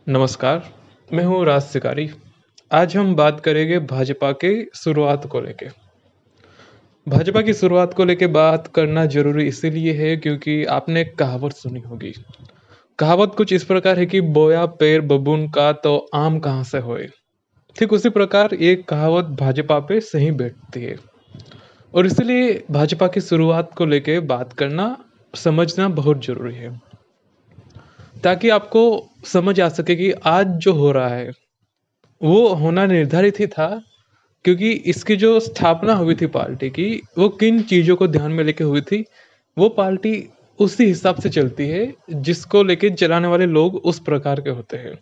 नमस्कार, मैं हूँ राज शिकारी। आज हम बात करेंगे भाजपा के शुरुआत को लेके। भाजपा की शुरुआत को लेके बात करना ज़रूरी इसीलिए है क्योंकि आपने एक कहावत सुनी होगी। कहावत कुछ इस प्रकार है कि बोया पैर बबून का तो आम कहाँ से होए। ठीक उसी प्रकार ये कहावत भाजपा पे सही बैठती है और इसलिए भाजपा की शुरुआत को लेके बात करना, समझना बहुत ज़रूरी है। ताकि आपको समझ आ सके कि आज जो हो रहा है वो होना निर्धारित ही था क्योंकि इसकी जो स्थापना हुई थी पार्टी की, वो किन चीज़ों को ध्यान में लेके हुई थी, वो पार्टी उसी हिसाब से चलती है, जिसको लेके चलाने वाले लोग उस प्रकार के होते हैं।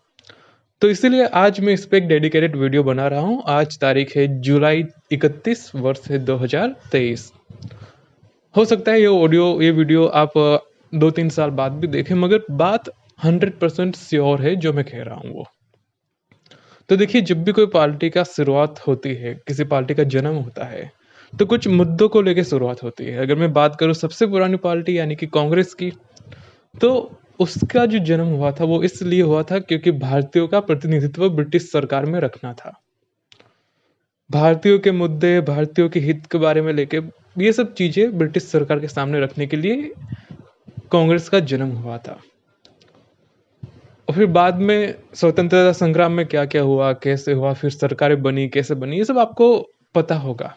तो इसीलिए आज मैं इस पे एक डेडिकेटेड वीडियो बना रहा हूँ। आज तारीख है जुलाई 31 वर्ष है 2023। हो सकता है ये वीडियो आप 2-3 साल बाद भी देखें, मगर बात 100% श्योर है जो मैं कह रहा हूँ वो। तो देखिए, जब भी कोई पार्टी का शुरुआत होती है, किसी पार्टी का जन्म होता है, तो कुछ मुद्दों को लेके शुरुआत होती है। अगर मैं बात करूँ सबसे पुरानी पार्टी यानी कि कांग्रेस की, तो उसका जो जन्म हुआ था वो इसलिए हुआ था क्योंकि भारतीयों का प्रतिनिधित्व ब्रिटिश सरकार में रखना था। भारतीयों के मुद्दे, भारतीयों के हित के बारे में लेके ये सब चीज़ें ब्रिटिश सरकार के सामने रखने के लिए कांग्रेस का जन्म हुआ था। और फिर बाद में स्वतंत्रता संग्राम में क्या-क्या हुआ, कैसे हुआ, फिर सरकारें बनी, कैसे बनी, ये सब आपको पता होगा।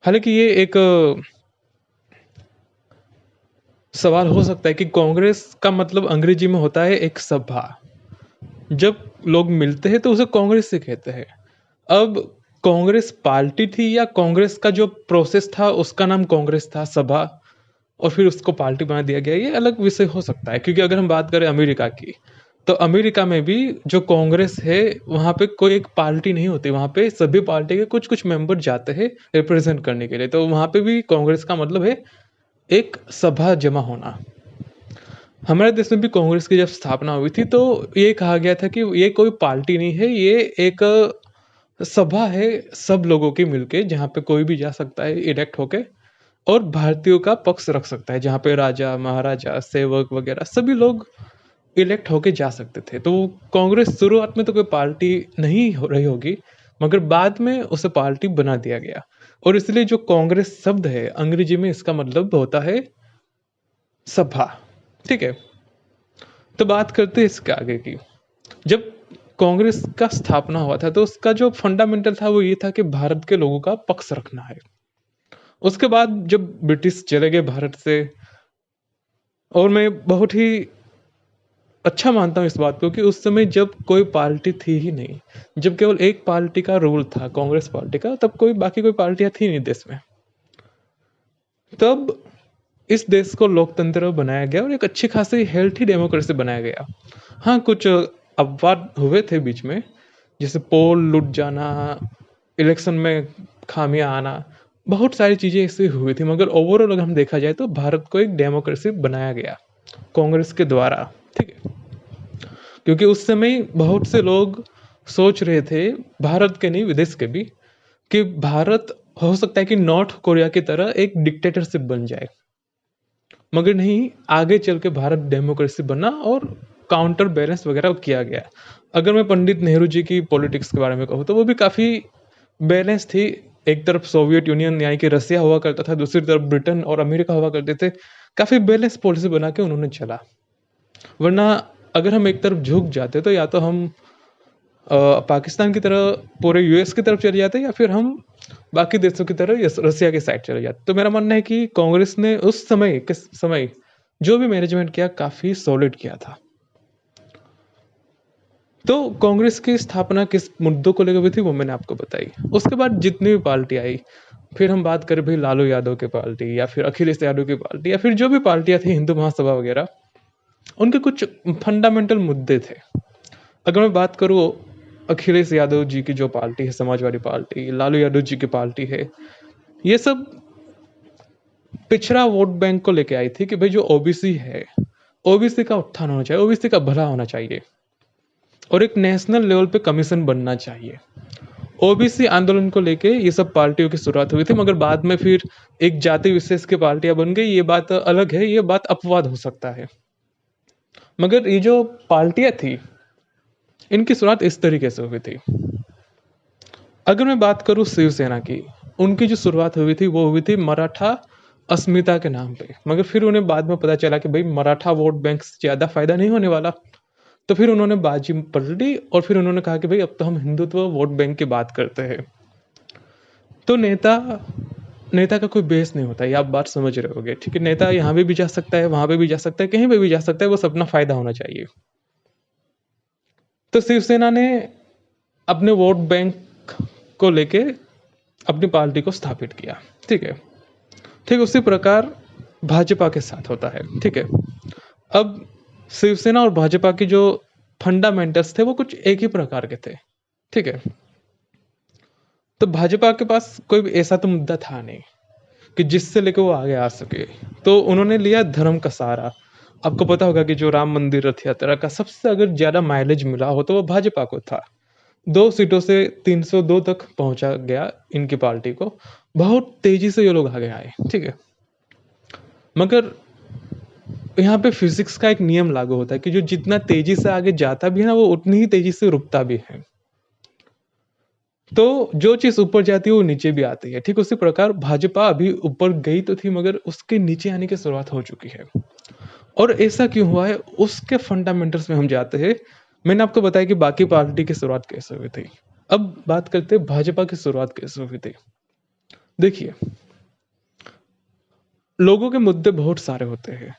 हालाँकि ये एक सवाल हो सकता है कि कांग्रेस का मतलब अंग्रेजी में होता है एक सभा। जब लोग मिलते हैं तो उसे कांग्रेस से कहते हैं। अब कांग्रेस पार्टी थी या कांग्रेस का जो प्रोसेस था उसका नाम कांग्रेस था, सभा, और फिर उसको पार्टी बना दिया गया, ये अलग विषय हो सकता है। क्योंकि अगर हम बात करें अमेरिका की, तो अमेरिका में भी जो कांग्रेस है वहाँ पे कोई एक पार्टी नहीं होती, वहाँ पे सभी पार्टी के कुछ कुछ मेंबर जाते हैं रिप्रेजेंट करने के लिए। तो वहाँ पे भी कांग्रेस का मतलब है एक सभा जमा होना। हमारे देश में भी कांग्रेस की जब स्थापना हुई थी तो ये कहा गया था कि ये कोई पार्टी नहीं है, ये एक सभा है सब लोगों की मिलके, जहाँ पे कोई भी जा सकता है इलेक्ट होके और भारतीयों का पक्ष रख सकता है, जहाँ पे राजा महाराजा सेवक वगैरह सभी लोग इलेक्ट होके जा सकते थे। तो कांग्रेस शुरुआत में तो कोई पार्टी नहीं हो रही होगी, मगर बाद में उसे पार्टी बना दिया गया और इसलिए जो कांग्रेस शब्द है अंग्रेजी में इसका मतलब होता है सभा। ठीक है, तो बात करते हैं इसके आगे की। जब कांग्रेस का स्थापना हुआ था तो उसका जो फंडामेंटल था वो ये था कि भारत के लोगों का पक्ष रखना है। उसके बाद जब ब्रिटिश चले गए भारत से, और मैं बहुत ही अच्छा मानता हूँ इस बात को कि उस समय जब कोई पार्टी थी ही नहीं, जब केवल एक पार्टी का रूल था कांग्रेस पार्टी का, तब कोई बाकी कोई पार्टियां थी नहीं देश में। तब इस देश को लोकतंत्र बनाया गया और एक अच्छी खासी हेल्थी डेमोक्रेसी बनाया गया। हाँ, कुछ अपवाद हुए थे बीच में, जैसे पोल लुट जाना, इलेक्शन में खामियां आना, बहुत सारी चीजें ऐसी हुई थी, मगर ओवरऑल अगर हम देखा जाए तो भारत को एक डेमोक्रेसी बनाया गया कांग्रेस के द्वारा। ठीक है, क्योंकि उस समय बहुत से लोग सोच रहे थे, भारत के नहीं विदेश के भी, कि भारत हो सकता है कि नॉर्थ कोरिया की तरह एक डिक्टेटरशिप बन जाए, मगर नहीं, आगे चल के भारत डेमोक्रेसी बना और काउंटर बैलेंस वगैरह किया गया। अगर मैं पंडित नेहरू जी की पॉलिटिक्स के बारे में कहूँ तो वो भी काफ़ी बैलेंस थी। एक तरफ सोवियत यूनियन यानी कि रसिया हुआ करता था, दूसरी तरफ ब्रिटेन और अमेरिका हुआ करते थे। काफ़ी बैलेंस पॉलिसी बना के उन्होंने चला। वरना अगर हम एक तरफ झुक जाते तो या तो हम पाकिस्तान की तरह पूरे यूएस की तरफ चले जाते, या फिर हम बाकी देशों की तरह रसिया की साइड चले जाते। तो मेरा मानना है कि कांग्रेस ने उस समय जो भी मैनेजमेंट किया काफी सॉलिड किया था। तो कांग्रेस की स्थापना किस मुद्दों को लेकर हुई थी वो मैंने आपको बताई। उसके बाद जितनी भी पार्टी आई, फिर हम बात करें भाई लालू यादव की पार्टी या फिर अखिलेश यादव की पार्टी या फिर जो भी पार्टियां थी हिंदू महासभा वगैरह, उनके कुछ फंडामेंटल मुद्दे थे। अगर मैं बात करूँ अखिलेश यादव जी की जो पार्टी है समाजवादी पार्टी, लालू यादव जी की पार्टी है, ये सब पिछड़ा वोट बैंक को लेके आई थी कि भाई जो ओबीसी है, ओबीसी का उत्थान होना चाहिए, ओबीसी का भला होना चाहिए और एक नेशनल लेवल पे कमीशन बनना चाहिए। ओबीसी आंदोलन को लेके ये सब पार्टियों की शुरुआत हुई थी, मगर बाद में फिर एक जाति विशेष की पार्टियां बन गई, ये बात अलग है, ये बात अपवाद हो सकता है। मगर ये जो पार्टियां थी, इनकी शुरुआत इस तरीके से हुई थी। अगर मैं बात करूं शिवसेना की, उनकी जो शुरुआत हुई थी वो हुई थी मराठा अस्मिता के नाम पे। मगर फिर उन्हें बाद में पता चला कि भाई मराठा वोट बैंक से ज़्यादा फायदा नहीं होने वाला, तो फिर उन्होंने बाजी पलटी और फिर उन्होंने कहा कि भाई अब तो हम हिंदुत्व वोट बैंक की बात करते हैं। तो नेता नेता का कोई बेस नहीं होता, ये आप बात समझ रहे होगे, ठीक है। नेता यहाँ भी जा सकता है, वहां पे भी जा सकता है, कहीं पे भी जा सकता है, बस अपना फायदा होना चाहिए। तो शिवसेना ने अपने वोट बैंक को लेके अपनी पार्टी को स्थापित किया, ठीक है। ठीक उसी प्रकार भाजपा के साथ होता है, ठीक है। अब शिवसेना और भाजपा की जो फंडामेंटल्स थे वो कुछ एक ही प्रकार के थे, ठीक है। तो भाजपा के पास कोई भी ऐसा तो मुद्दा था नहीं कि जिससे लेकर वो आगे आ सके, तो उन्होंने लिया धर्म का सहारा। आपको पता होगा कि जो राम मंदिर रथ यात्रा का सबसे अगर ज्यादा माइलेज मिला हो तो वो भाजपा को था। 2 सीटों से 302 तक पहुंचा गया इनकी पार्टी को। बहुत तेजी से ये लोग आगे आए, ठीक है। मगर यहाँ पे फिजिक्स का एक नियम लागू होता है कि जो जितना तेजी से आगे जाता भी है ना, वो उतनी ही तेजी से रुकता भी है। तो जो चीज ऊपर जाती है वो नीचे भी आती है, ठीक उसी प्रकार भाजपा अभी ऊपर गई तो थी मगर उसके नीचे आने की शुरुआत हो चुकी है। और ऐसा क्यों हुआ है उसके फंडामेंटल्स में हम जाते हैं। मैंने आपको बताया कि बाकी पार्टी की शुरुआत कैसे हुई थी। अब बात करते हैं भाजपा की शुरुआत कैसे हुई थी। देखिए, लोगों के मुद्दे बहुत सारे होते हैं।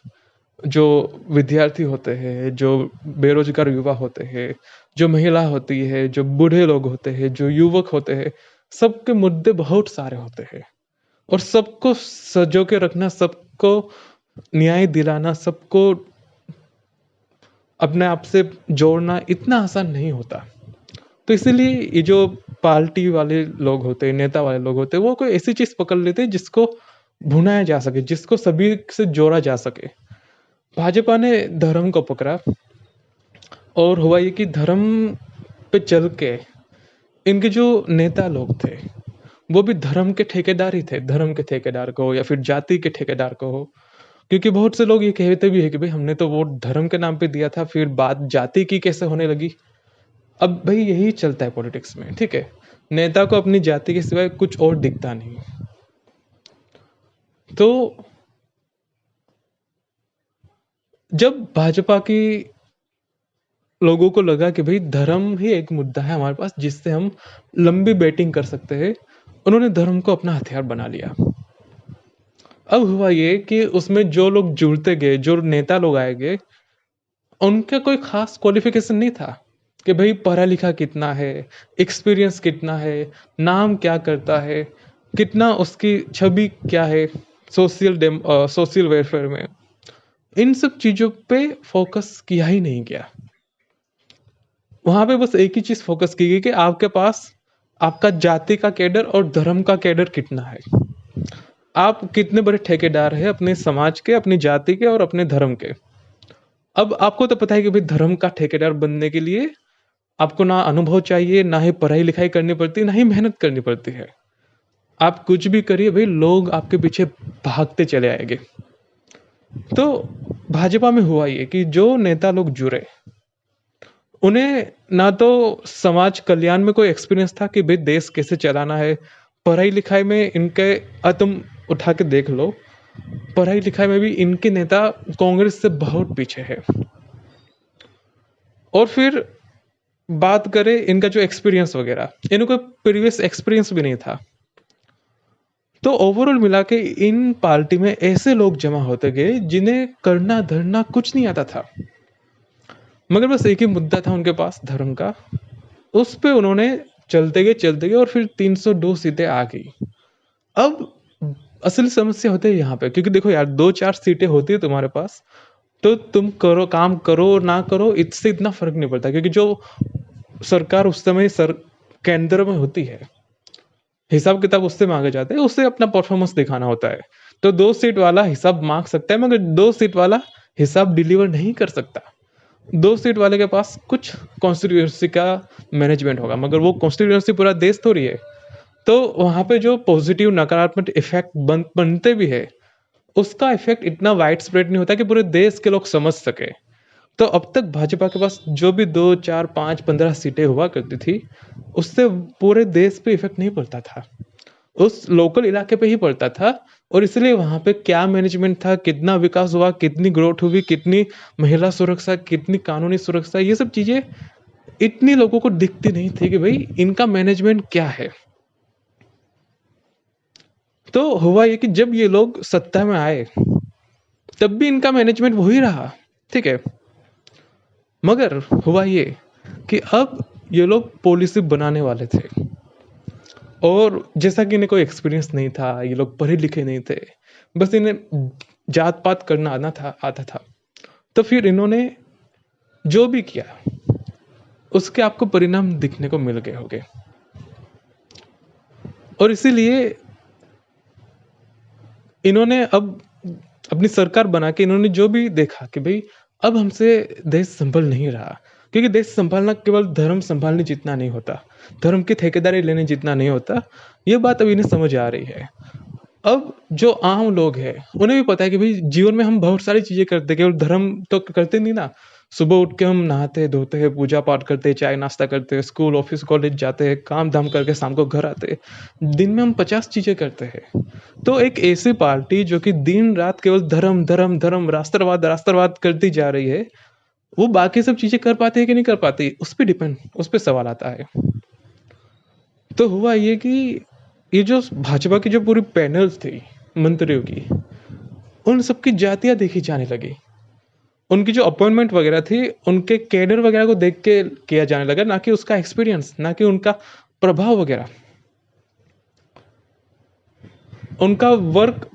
जो विद्यार्थी होते हैं, जो बेरोजगार युवा होते हैं, जो महिला होती है, जो बूढ़े लोग होते हैं, जो युवक होते हैं, सबके मुद्दे बहुत सारे होते हैं। और सबको सजो के रखना, सबको न्याय दिलाना, सबको अपने आप से जोड़ना इतना आसान नहीं होता। तो इसीलिए ये जो पार्टी वाले लोग होते हैं, नेता वाले लोग होते हैं, वो कोई ऐसी चीज पकड़ लेते हैं जिसको भुनाया जा सके, जिसको सभी से जोड़ा जा सके। भाजपा ने धर्म को पकड़ा और हुआ ये कि धर्म पे चल के इनके जो नेता लोग थे वो भी धर्म के ठेकेदार ही थे। धर्म के ठेकेदार को या फिर जाति के ठेकेदार को हो, क्योंकि बहुत से लोग ये कहते भी है कि भाई हमने तो वोट धर्म के नाम पे दिया था, फिर बात जाति की कैसे होने लगी। अब भाई यही चलता है पॉलिटिक्स में, ठीक है। नेता को अपनी जाति के सिवाय कुछ और दिखता नहीं। तो जब भाजपा की लोगों को लगा कि भाई धर्म ही एक मुद्दा है हमारे पास जिससे हम लंबी बैटिंग कर सकते हैं, उन्होंने धर्म को अपना हथियार बना लिया। अब हुआ ये कि उसमें जो लोग जुड़ते गए, जो नेता लोग आए गए, उनका कोई खास क्वालिफिकेशन नहीं था कि भाई पढ़ा लिखा कितना है, एक्सपीरियंस कितना है, नाम क्या करता है, कितना उसकी छवि क्या है सोशल वेलफेयर में। इन सब चीजों पे फोकस किया ही नहीं गया। वहां पे बस एक ही चीज फोकस की गई कि आपके पास आपका जाति का कैडर और धर्म का कैडर कितना है, आप कितने बड़े ठेकेदार हैं अपने समाज के, अपनी जाति के और अपने धर्म के। अब आपको तो पता है कि भाई धर्म का ठेकेदार बनने के लिए आपको ना अनुभव चाहिए, ना ही पढ़ाई लिखाई करनी पड़ती, ना ही मेहनत करनी पड़ती है। आप कुछ भी करिए भाई, लोग आपके पीछे भागते चले आएंगे। तो भाजपा में हुआ ये कि जो नेता लोग जुड़े, उन्हें ना तो समाज कल्याण में कोई एक्सपीरियंस था कि भाई देश कैसे चलाना है। पढ़ाई लिखाई में इनके तुम उठा के देख लो, पढ़ाई लिखाई में भी इनके नेता कांग्रेस से बहुत पीछे है। और फिर बात करें इनका जो एक्सपीरियंस वगैरह, इनको प्रीवियस एक्सपीरियंस भी नहीं था। तो ओवरऑल मिला के इन पार्टी में ऐसे लोग जमा होते गए जिन्हें करना धरना कुछ नहीं आता था, मगर बस एक ही मुद्दा था उनके पास, धर्म का। उस पे उन्होंने चलते गए और फिर 302 सीटें आ गई। अब असली समस्या होती है यहाँ पे, क्योंकि देखो यार 2-4 सीटें होती है तुम्हारे पास, तो तुम करो, काम करो ना करो, इससे इतना फर्क नहीं पड़ता, क्योंकि जो सरकार उस समय केंद्र में होती है, हिसाब किताब उससे मांगे जाते हैं, उससे अपना परफॉर्मेंस दिखाना होता है। तो 2 सीट वाला हिसाब मांग सकता है मगर 2 सीट वाला हिसाब डिलीवर नहीं कर सकता। 2 सीट वाले के पास कुछ कॉन्स्टिट्यूएंसी का मैनेजमेंट होगा, मगर वो कॉन्स्टिट्यूएंसी पूरा देश थोड़ी है। तो वहां पे जो पॉजिटिव नकारात्मक इफेक्ट बनते भी है, उसका इफेक्ट इतना वाइड स्प्रेड नहीं होता कि पूरे देश के लोग समझ सके। तो अब तक भाजपा के पास जो भी 2, 4, 5, 15 सीटें हुआ करती थी, उससे पूरे देश पे इफ़ेक्ट नहीं पड़ता था। उस लोकल इलाके पे ही पड़ता था और इसलिए वहाँ पे क्या मैनेजमेंट था, कितना विकास हुआ, कितनी ग्रोथ हुई, कितनी महिला सुरक्षा, कितनी कानूनी सुरक्षा, ये सब चीज़ें इतनी लोगों को दिखती नहीं थी कि भाई इनका मैनेजमेंट क्या है। तो हुआ ये कि जब ये लोग सत्ता में आए, तब भी इनका मैनेजमेंट वही रहा, ठीक है। मगर हुआ ये कि अब ये लोग पॉलिसी बनाने वाले थे और जैसा कि इन्हें कोई एक्सपीरियंस नहीं था, ये लोग पढ़े लिखे नहीं थे, बस इन्हें जात पात करना आता था। तो फिर इन्होंने जो भी किया, उसके आपको परिणाम दिखने को मिल गए होंगे। और इसीलिए इन्होंने अब अपनी सरकार बना के इन्होंने जो भी देखा कि भाई अब हमसे देश संभल नहीं रहा, क्योंकि देश संभालना केवल धर्म संभालने जितना नहीं होता, धर्म की ठेकेदारी लेने जितना नहीं होता। ये बात अब इन्हें समझ आ रही है। अब जो आम लोग हैं, उन्हें भी पता है कि भाई जीवन में हम बहुत सारी चीज़ें करते हैं, केवल धर्म तो करते नहीं ना। सुबह उठ के हम नहाते धोते हैं, पूजा पाठ करते हैं, चाय नाश्ता करते हैं, स्कूल ऑफिस कॉलेज जाते हैं, काम धाम करके शाम को घर आते हैं। दिन में हम 50 चीज़ें करते हैं। तो एक ऐसी पार्टी जो कि दिन रात केवल धर्म धर्म धर्म राष्ट्रवाद राष्ट्रवाद करती जा रही है, वो बाकी सब चीज़ें कर पाती है कि नहीं कर पाती, उस पर सवाल आता है। तो हुआ ये कि ये जो भाजपा की जो पूरी पैनल्स थी मंत्रियों की, उन सबकी जातियां देखी जाने लगी। उनकी जो अपॉइंटमेंट वगैरह थी, उनके कैडर वगैरह को देख के किया जाने लगा, ना कि उसका एक्सपीरियंस, ना कि उनका प्रभाव वगैरह। उनका वर्क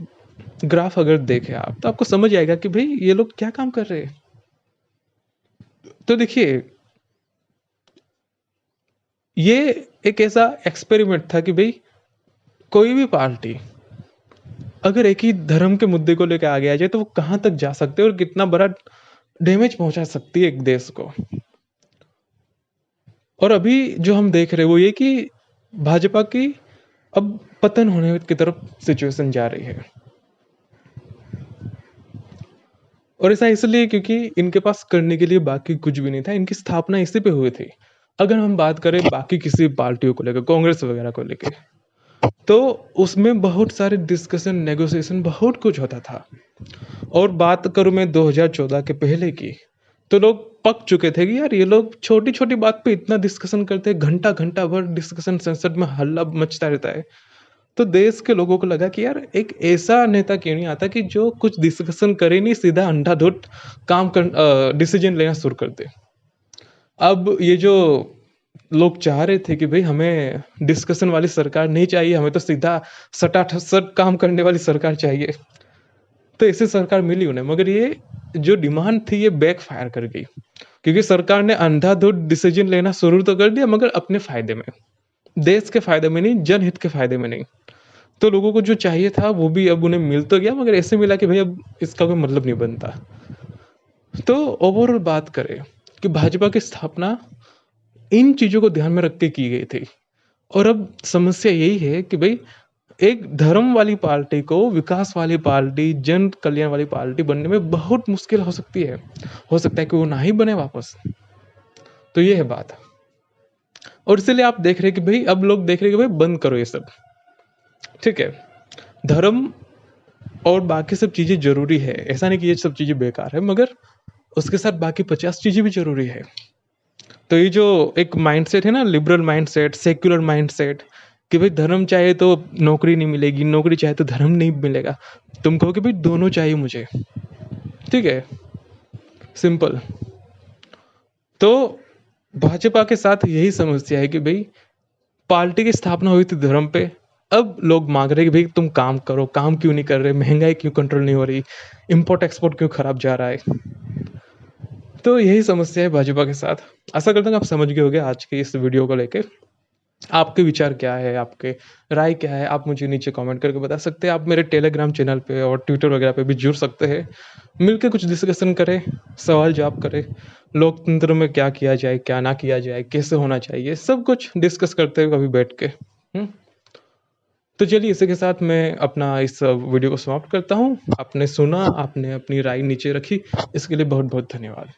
ग्राफ अगर देखें आप, तो आपको समझ आएगा कि भाई ये लोग क्या काम कर रहे हैं। तो देखिए, ये एक ऐसा एक्सपेरिमेंट था कि भाई कोई भी पार्टी अगर एक ही धर्म के मुद्दे को लेकर आगे आ जाए, तो वो कहाँ तक जा सकते हैं और कितना बड़ा डैमेज पहुंचा सकती है एक देश को। और अभी जो हम देख रहे हैं वो ये कि भाजपा की अब पतन होने की तरफ सिचुएशन जा रही है। और ऐसा इसलिए क्योंकि इनके पास करने के लिए बाकी कुछ भी नहीं था, इनकी स्थापना इसी पे हुई थी। अगर हम बात करें बाकी किसी पार्टियों को लेकर, कांग्रेस वगैरह को लेकर, तो उसमें बहुत सारे डिस्कशन नेगोशिएशन बहुत कुछ होता था। और बात करूं मैं 2014 के पहले की, तो लोग पक चुके थे कि यार ये लोग छोटी छोटी बात पे इतना डिस्कशन करते हैं, घंटा घंटा भर डिस्कशन, संसद में हल्ला मचता रहता है। तो देश के लोगों को लगा कि यार एक ऐसा नेता क्यों नहीं आता कि जो कुछ डिस्कशन करे नहीं, सीधा अंधाधुंध काम कर डिसीजन लेना शुरू कर दे। अब ये जो लोग चाह रहे थे कि भाई हमें डिस्कशन वाली सरकार नहीं चाहिए, हमें तो सीधा सटासट काम करने वाली सरकार चाहिए, तो ऐसी सरकार मिली उन्हें। मगर ये जो डिमांड थी ये बैक फायर कर गई, क्योंकि सरकार ने अंधाधुंध डिसीजन लेना शुरू तो कर दिया, मगर अपने फायदे में, देश के फायदे में नहीं, जनहित के फायदे में नहीं। तो लोगों को जो चाहिए था वो भी अब उन्हें मिल तो गया, मगर ऐसे मिला कि भाई अब इसका कोई मतलब नहीं बनता। तो ओवरऑल बात करें कि भाजपा की स्थापना इन चीजों को ध्यान में रख के की गई थी। और अब समस्या यही है कि भाई एक धर्म वाली पार्टी को विकास वाली पार्टी, जन कल्याण वाली पार्टी बनने में बहुत मुश्किल हो सकती है। हो सकता है कि वो ना ही बने वापस। तो ये है बात। और इसलिए आप देख रहे हैं कि भाई अब लोग देख रहे हैं कि भाई बंद करो ये सब, ठीक है। धर्म और बाकी सब चीजें जरूरी है, ऐसा नहीं कि ये सब चीजें बेकार है, मगर उसके साथ बाकी 50 चीजें भी जरूरी है। तो ये जो एक माइंडसेट है ना, लिबरल माइंडसेट, सेक्युलर माइंडसेट, कि भाई धर्म चाहे तो नौकरी नहीं मिलेगी, नौकरी चाहे तो धर्म नहीं मिलेगा, तुम कहो कि भाई दोनों चाहिए मुझे, ठीक है, सिंपल। तो भाजपा के साथ यही समस्या है कि भाई पार्टी की स्थापना हुई थी धर्म पे, अब लोग मांग रहे हैं कि भाई तुम काम करो, काम क्यों नहीं कर रहे, महंगाई क्यों कंट्रोल नहीं हो रही, इम्पोर्ट एक्सपोर्ट क्यों खराब जा रहा है। तो यही समस्या है भाजपा के साथ। आशा करता हूँ आप समझ गए होंगे आज के इस वीडियो को लेके। आपके विचार क्या है, आपके राय क्या है, आप मुझे नीचे कमेंट करके बता सकते हैं। आप मेरे टेलीग्राम चैनल पे और ट्विटर वगैरह पे भी जुड़ सकते हैं, मिलकर कुछ डिस्कशन करें, सवाल जवाब करें, लोकतंत्र में क्या किया जाए, क्या ना किया जाए, कैसे होना चाहिए, सब कुछ डिस्कस करते हैं कभी बैठ के। तो चलिए इसी के साथ मैं अपना इस वीडियो को समाप्त करता हूँ। आपने सुना, आपने अपनी राय नीचे रखी, इसके लिए बहुत बहुत धन्यवाद।